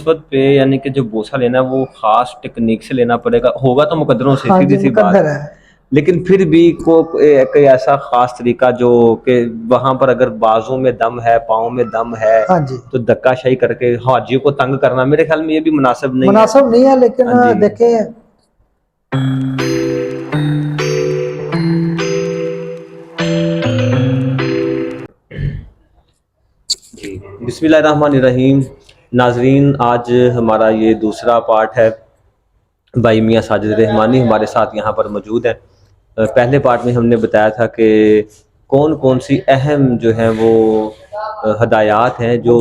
रिश्वत पे यानी कि जो बोसा लेना है वो खास टेक्निक से लेना पड़ेगा, होगा तो मुकद्दरों से, हाँ सीधी जी सी बात। मुकद्दर है। लेकिन फिर भी कोई ऐसा खास तरीका जो कि वहां पर अगर बाजू में दम है, पाँव में दम है, हाँ जी तो धक्काशाही करके हाजियों को तंग करना मेरे ख्याल में ये भी मुनासिब नहीं है। मुनासिब नहीं है, लेकिन हाँ जी देखें जी। बिस्मिल्लाहिर्रहमानिर्रहीम। नाजरीन, आज हमारा ये दूसरा पार्ट है। भाई मियाँ साजिद रहमानी हमारे साथ यहाँ पर मौजूद हैं। पहले पार्ट में हमने बताया था कि कौन कौन सी अहम जो हैं वो हदायत हैं जो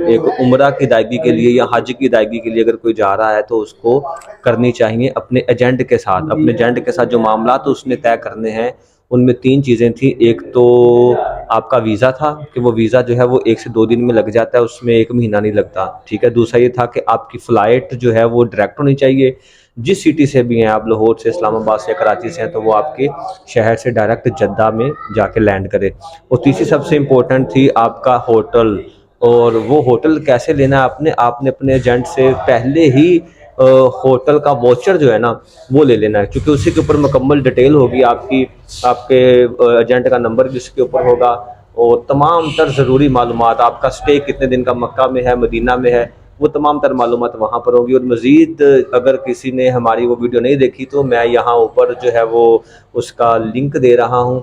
एक उम्रा की अदायगी के लिए या हज की अदायगी के लिए अगर कोई जा रहा है तो उसको करनी चाहिए अपने एजेंट के साथ। अपने एजेंट के साथ जो मामला तो उसने तय करने हैं, उनमें 3 चीज़ें थी। एक तो आपका वीज़ा था कि वो वीज़ा जो है वो 1 से 2 दिन में लग जाता है, उसमें 1 महीना नहीं लगता, ठीक है। दूसरा ये था कि आपकी फ़्लाइट जो है वो डायरेक्ट होनी चाहिए, जिस सिटी से भी हैं आप, लाहौर से, इस्लामाबाद से, कराची से हैं, तो वो आपके शहर से डायरेक्ट जद्दा में जाके लैंड करे। और तीसरी सबसे इम्पोर्टेंट थी आपका होटल, और वो होटल कैसे लेना है आपने अपने एजेंट से पहले ही होटल का वाउचर जो है ना वो ले लेना है, क्योंकि उसी के ऊपर मुकम्मल डिटेल होगी आपकी, आपके एजेंट का नंबर भी उसके ऊपर होगा, और तमाम तर ज़रूरी मालूमात, आपका स्टे कितने दिन का मक्का में है, मदीना में है, वो तमाम तर मालूमात वहाँ पर होगी। और मज़ीद अगर किसी ने हमारी वो वीडियो नहीं देखी तो मैं यहाँ ऊपर जो है वो उसका लिंक दे रहा हूँ,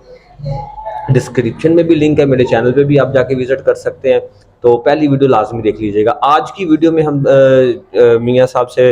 डिस्क्रिप्शन में भी लिंक है, मेरे चैनल पे भी आप जाके विज़िट कर सकते हैं। तो पहली वीडियो लाजमी देख लीजिएगा। आज की वीडियो में हम मियाँ साहब से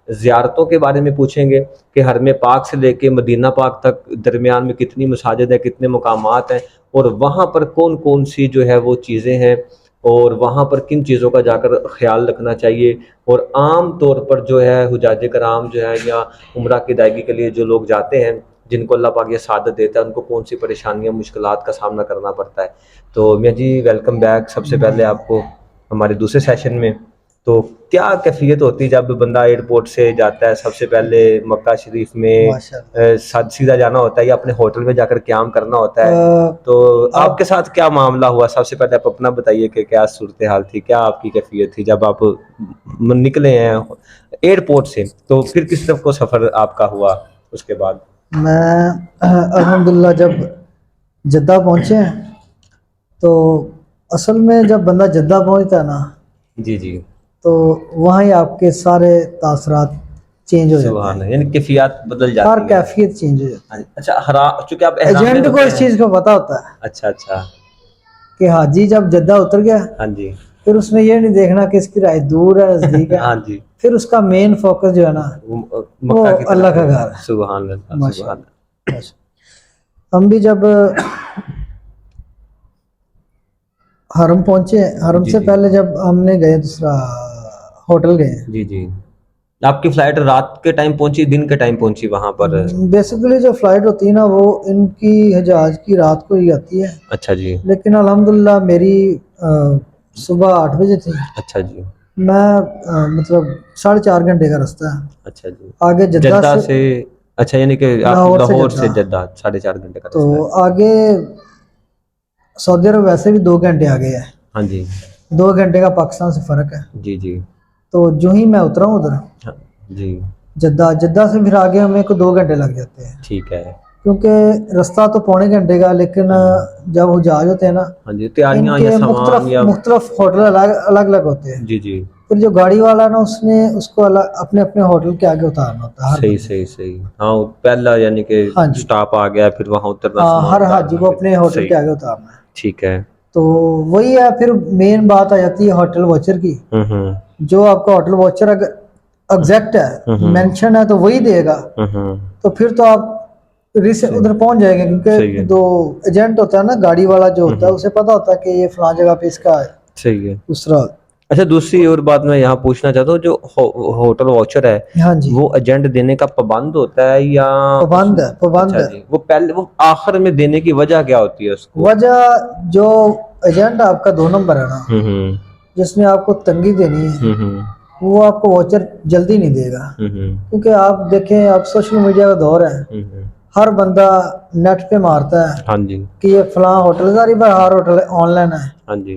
ज़ियारतों के बारे में पूछेंगे कि हरम पाक से लेके मदीना पाक तक दरमियान में कितनी मसाजिद है, कितने मकामात हैं, और वहाँ पर कौन कौन सी जो है वो चीज़ें हैं, और वहाँ पर किन चीज़ों का जाकर ख्याल रखना चाहिए। और आम तौर पर जो है हुजाज कराम जो है या उम्रा की अदायगी के लिए जो लोग जाते हैं, जिनको अल्लाह पाक ये सादत देता है, उनको कौन सी परेशानियां मुश्किलात का सामना करना पड़ता है। तो मियाँ जी वेलकम बैक सबसे पहले आपको हमारे दूसरे सेशन में। तो क्या कैफियत होती है जब बंदा एयरपोर्ट से जाता है, सबसे पहले मक्का शरीफ में माशाल्लाह। सीधा जाना होता है या अपने होटल में जाकर क़याम करना होता है, तो आपके साथ क्या मामला हुआ? सबसे पहले आप अपना बताइए कि क्या सूरत हाल थी, क्या आपकी कैफियत थी जब आप निकले हैं एयरपोर्ट से, तो फिर किस तरफ को सफ़र आपका हुआ उसके बाद? मैं अल्हम्दुलिल्लाह जब जद्दा पहुँचे हैं, तो असल में जब बंदा जद्दा पहुँचता है ना, जी जी, तो वहाँ ही आपके सारे तासरात चेंज हो जाते सुभान हैं, अल्लाह, यानी कैफियत बदल हर जाती है। कैफियत चेंज हो जाती हाँ जी, अच्छा हरा चूंकि आप है। एहराम में एजेंट को होते इस हैं। चीज़ का पता होता है अच्छा अच्छा, कि हाजी जब जद्दा उतर गया, हाँ जी फिर उसने ये नहीं देखना कि इसकी राय दूर है नज़दीक है, हाँ जी, फिर उसका मेन फोकस जो है ना वो वो मक्का की अल्लाह तरफ का है। घर है। सुभान अल्लाह, सुभान माशाल्लाह अल्लाह। माशाल्लाह। हम भी जब हरम पहुंचे, हरम जी से जी पहले जब हमने गए दूसरा होटल गए, जी जी, आपकी फ्लाइट रात के टाइम पहुंची, दिन के टाइम पहुंची वहां पर? बेसिकली जो फ्लाइट होती है ना वो इनकी हजाज की रात को ही आती है, अच्छा जी, लेकिन अल्हम्दुलिल्लाह मेरी सुबह 8 बजे थी। अच्छा जी, मैं मतलब 4.5 घंटे का रास्ता है अच्छा जी, आगे जद्दा जद्दा से, से, अच्छा यानी कि आप लाहौर से लाहौर से जद्दा। जद्दा 4.5 घंटे का तो रास्ता है। आगे सऊदी अरब वैसे भी 2 घंटे आगे है, हाँ जी 2 घंटे का पाकिस्तान से फ़र्क है। जी जी, तो जो ही मैं उतरा हूँ उधर हाँ जी, जद्दा, जद्दा से फिर आगे हमें को 2 घंटे लग जाते हैं, ठीक है। क्योंकि रास्ता तो पौने घंटे का, लेकिन जब जहाज होते हैं ना, हाँ जी, तैयारियां या इनके सामान या मुख्तलिफ होटल अलग अलग अलग होते हैं। जी जी, फिर जो गाड़ी वाला है ना, उसने उसको अलग अपने अपने होटल के आगे उतारना होता है हर सही बंदे सही को। सही, हाँ पहला यानी कि हाँ जी, स्टॉप आ गया, फिर वहां उतरना, हाँ सामान हर हाजी उतारना, को फिर अपने होटल सही, के आगे उतारना है। ठीक है। तो वही है, फिर मेन बात आ जाती है होटल वॉचर की। हम्म, जो आपका होटल वॉचर अगर एग्जैक्ट है, मेंशन है, तो वही देगा। तो फिर तो आप से सही उधर पहुंच जाएंगे, सही क्योंकि है, दो एजेंट होता है ना, गाड़ी वाला जो होता है उसे पता होता है कि ये फलां जगह पे इसका है सही है। दूसरा। अच्छा, दूसरी और बात मैं यहाँ पूछना चाहता हूँ, जो होटल वाचर है हाँ जी, वो एजेंट देने का पाबंद होता है या पाबंद है, पाबंद अच्छा है। जी, वो पहले वो आखिर में देने की वजह क्या होती है उसको? वजह जो एजेंट आपका 2 नंबर है ना, हम्म जिसने आपको तंगी देनी है, हम्म वो आपको वॉचर जल्दी नहीं देगा। हम्म क्योंकि आप देखें, आप सोशल मीडिया का दौर है, हम्म, हर बंदा नेट पे मारता है हाँ जी कि ये फलां होटल, सारी बार हर होटल ऑनलाइन है, हाँ जी,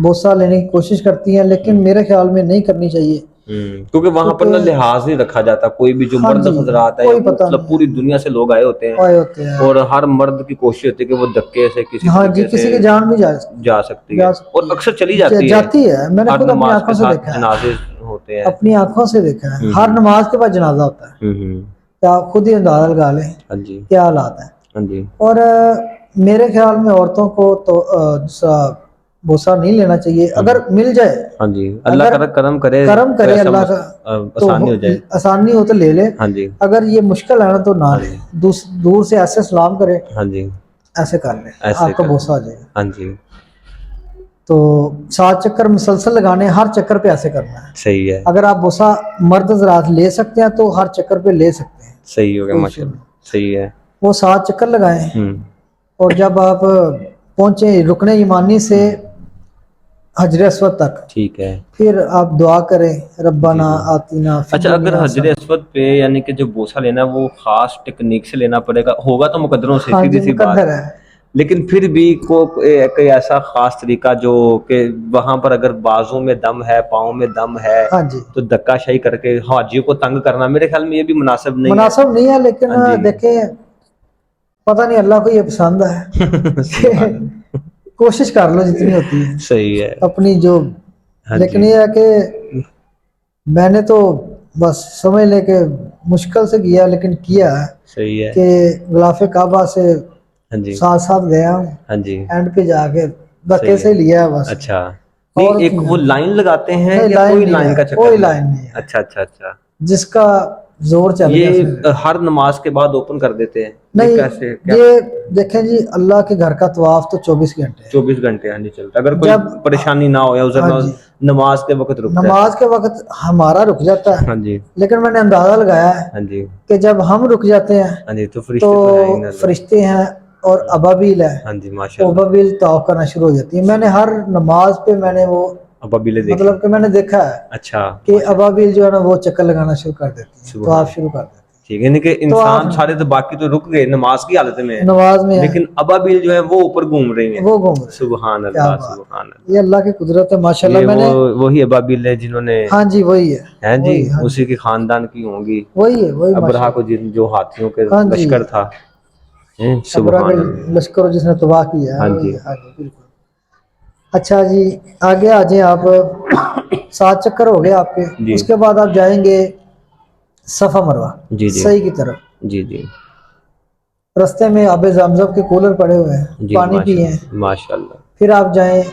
बोसा लेने की कोशिश करती हैं, लेकिन मेरे ख्याल में नहीं करनी चाहिए। क्योंकि वहां पर ना लिहाज नहीं रखा जाता, कोई भी जो हाँ मर्द जी, हजरात है कोई पता मतलब नहीं पूरी दुनिया से लोग आए होते आए हैं होते हैं। और हर मर्द की कोशिश होती है कि वो धक्के से किसी हाँ जी, तरीके किसी से की जान भी जा सकती जा है सकती और है। अक्सर चली जाती है। जाती है, मैंने हर खुद अपनी नमाज आंखों के से साथ देखा है, जनाजे होते हैं। अपनी आंखों से देखा है। हर नमाज के बाद जनाजा होता है, हम्म। तो आप खुद ही अंदाजा लगा लें हाँ जी, क्या हालात है। हाँ जी, और मेरे ख्याल में औरतों को तो बोसा नहीं लेना चाहिए, अगर मिल जाए, हाँ जी, अल्लाह अगर करम करे करम तो करे ऐसा अल्लाह का, तो आसानी हो जाए। आसानी हो तो ले ले, हाँ जी, अगर ये मुश्किल है ना तो ना हाँ ले, जी, दूर से ऐसे सलाम करे, हाँ जी, ऐसे कर ले, ऐसे आपका कर, बोसा हो जाएगा। हाँ जी, तो 7 चक्कर मुसलसल लगाने, हर चक्कर पे ऐसे करना है। सही है, अगर आप बोसा मर्द हज़रात ले सकते हैं तो हर चक्कर पे ले सकते हैं, सही हो गया कोई इशू माशाल्लाह, नहीं। सही है। वो 7 चक्कर लगाएं और जब आप पहुंचे रुकने यमानी से हजर अस्वद तक, ठीक है। फिर आप दुआ करें, रब्बाना आतीना फिद अच्छा, अगर दुनिया हजर हसन। अस्वद पे यानी कि जो बोसा लेना है वो खास टेक्निक से लेना पड़ेगा, होगा तो मुकद्दरों से, हाँ सीधी जी, सी बात, मुकद्दर है। लेकिन फिर भी कोई ऐसा खास तरीका जो कि वहां पर अगर बाजू में दम है, पाँव में दम है, हाँ जी, तो धक्काशाही करके हाजियों को तंग करना मेरे ख्याल में ये भी मुनासिब नहीं है। मुनासिब नहीं है, लेकिन हाँ जी। देखें, पता नहीं अल्लाह को ये पसंद है सुभान कि कोशिश कर लो जितनी होती है सही है। अपनी जो, हाँ लेकिन जी, ये है कि मैंने तो बस समझ ले कि मुश्किल से किया, लेकिन किया है सही है। कि गिलाफ काबा से हाँ जी, साथ साथ गया हूँ, हाँ जी, एंड पे जाके सही धक्के से है। लिया है बस। अच्छा, नहीं और एक वो लाइन लगाते हैं नहीं, या लाइन कोई नहीं लाइन है, का चक्कर कोई नहीं? लाइन नहीं है, अच्छा, अच्छा, अच्छा। जिसका जोर चल गया ये फिर। हर नमाज के बाद ओपन कर देते हैं? ये नहीं, कैसे क्या? ये देखें जी, अल्लाह के घर का तवाफ तो 24 घंटे है। 24 घंटे हाँ जी चलता, अगर कोई जब परेशानी ना हो या उधर हाँ जी, नमाज के वक्त रुक जाए। नमाज के वक्त हमारा रुक जाता है, हाँ जी, लेकिन मैंने अंदाजा लगाया है हाँ जी, कि जब हम रुक जाते हैं हाँ जी, तो तो फरिश्ते तो हैं ही ना। फरिश्ते हैं और अबाबील है, हाँ जी, तो माशाल्लाह, अबाबील तवाफ करना शुरू हो जाती है। मैंने हर नमाज पे मैंने वो अब अबीले देखे। मतलब कि मैंने देखा है अच्छा, कि माशाल्लाह, अबाबील जो है ना वो चक्कर लगाना शुरू कर देती है, सुभान, तवाफ शुरू कर देती ठीक है, यानी कि है। तो इंसान आप सारे तो बाकी तो रुक गए नमाज की हालत में है, नमाज में है, लेकिन अबाबील जो है वो ऊपर घूम रही हैं। वो घूम रहे हैं। सुभान क्या अल्लाह, बात, सुभान अल्लाह। ये अल्लाह की कुदरत है माशाल्लाह। ये मैंने वही अबाबील है जिन्होंने, हाँ जी, वही है, हैं जी, वही, हाँ उसी जी, के खानदान की होंगी। वही है, वही अबरहा को माशाल्लाह। जो हाथियों के हाँ जी, लश्कर था। अबरा के सुभान अल्लाह। लश्कर जिसने तबाह किया है, हाँ वही जी, है। हाँ जी, बिल्कुल। अच्छा जी, आगे आ जाए आप। 7 चक्कर हो गए आपके, जी, उसके बाद आप जाएंगे सफा मरवा जी, जी, सही की तरफ। जी, जी, रास्ते में आबे ज़मज़म के कूलर पड़े हुए हैं, जी, पानी पिए, माशाल्लाह, माशाल्लाह, फिर आप जाएं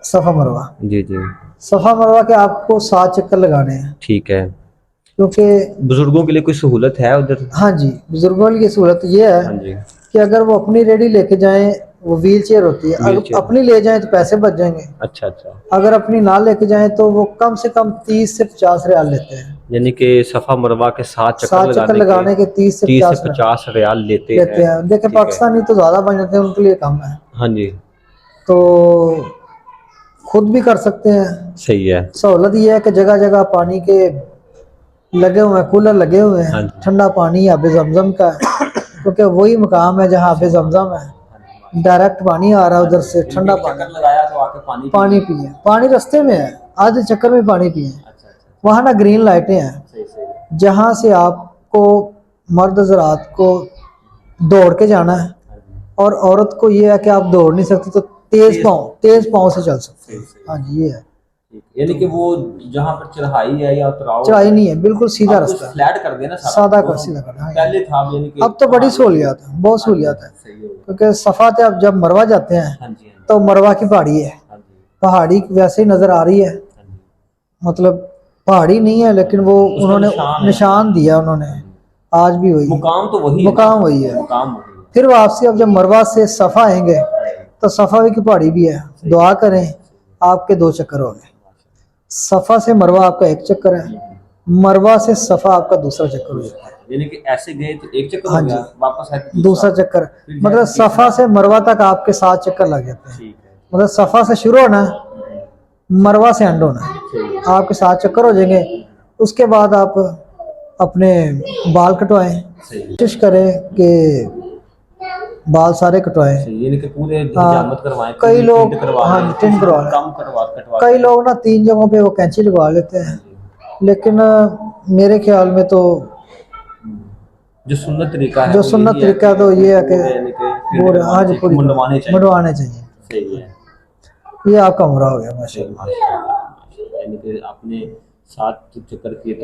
सफा मरवा। जी, जी, सफा मरवा के आपको 7 चक्कर लगाने हैं, ठीक है। क्योंकि बुजुर्गों के लिए कोई सहूलत है उधर? हाँ जी, बुजुर्गों की सूरत ये है हाँ जी, कि अगर वो अपनी रेडी लेके जाएं, वो व्हील चेयर होती है, व्हील अगर चेयर, अपनी ले जाएं तो पैसे बच जाएंगे, अच्छा, अच्छा, अगर अपनी ना लेके जाएं तो वो कम से कम 30 से 50 रियाल लेते हैं। यानी कि सफा मरवा के 7 चक्कर 7 चक्कर लगाने के लगाने के 30 से 30 से 50 रियाल 50 रियाल लेते लेते हैं। हैं। देखें, ठीक है, पाकिस्तानी तो ज़्यादा बन जाते हैं, उनके लिए कम है, हाँ जी, तो खुद भी कर सकते हैं। सही है, सहूलत ये है कि जगह जगह पानी के लगे हुए हैं, कूलर लगे हुए हाँ हैं, जी, ठंडा पानी आबे ज़मज़म का है, क्योंकि वही मकाम है जहाँ आबे ज़मज़म है, डायरेक्ट पानी आ रहा है उधर से, ठंडा पानी। लगाया तो आके पानी पिए, पानी रास्ते में है, आधे चक्कर में पानी पिए। अच्छा, अच्छा, वहाँ ना ग्रीन लाइटें हैं, सही, सही, जहाँ से आपको मर्द हज़रात को दौड़ के जाना है, और औरत को ये है कि आप दौड़ नहीं सकते तो तेज पाँव से चल सकते हैं। हाँ जी, ये है, यानी कि वो जहाँ पर चढ़ाई है या उतराव चढ़ाई नहीं है, बिल्कुल सीधा अब तो रास्ता है, फ्लैट कर देना सादा कर सीधा कर। हाँ, पहले था यानी कि अब तो बड़ी सहूलियत है, बहुत सहूलियत है, सही हो गया। क्योंकि सफ़ा से आप जब मरवा जाते हैं हाँ जी, हाँ तो मरवा की पहाड़ी है, जी, हाँ जी, पहाड़ी वैसे ही नज़र आ रही है, हाँ जी, मतलब पहाड़ी नहीं है, लेकिन वो उसका उन्होंने निशान है। निशान दिया उन्होंने, आज भी वही है, मुकाम तो वही है, मुकाम वही है। मुकाम वही है। फिर वापसी अब जब मरवा से सफ़ा आएंगे तो सफ़ा की पहाड़ी भी है, दुआ करें, आपके 2 चक्कर हो गए। सफ़ा से मरवा आपका 1 चक्कर है, मरवा से सफ़ा आपका दूसरा चक्कर हो जाता है। यानी कि ऐसे गए तो 1 चक्कर हाँ हो गया, जी, वापस आए तो दूसरा चक्कर, मतलब सफ़ा से मरवा तक आपके 7 चक्कर लग जाते हैं। ठीक है, मतलब सफ़ा से शुरू होना है, मरवा से एंड होना है, आपके 7 चक्कर हो जाएंगे। उसके बाद आप अपने बाल कटवाएं, कोशिश करें कि बाल सारे कटवाए। यानी कि पूरे हाँ, हिजामत करवाएं, कई लोग टिंड करवा हाँ लें, टिंड किसी करवा लोग लें। कम कटवा कई लोग ना 3 जगहों पे वो कैंची लगवा लेते हैं, लेकिन मेरे ख्याल में तो जो सुन्नत तरीका है जो वो सुन्नत यही है तरीका तो ये है कि पूरे यानी कि टिंड पूरे करवाने आज चाहिए, पूरी मुंडवाने चाहिए। मुंडवाने चाहिए। सही है। ये आपका उम्र हो गया माशाल्लाह। माशाल्लाह, यानी कि आपने 7 चक्कर किए तो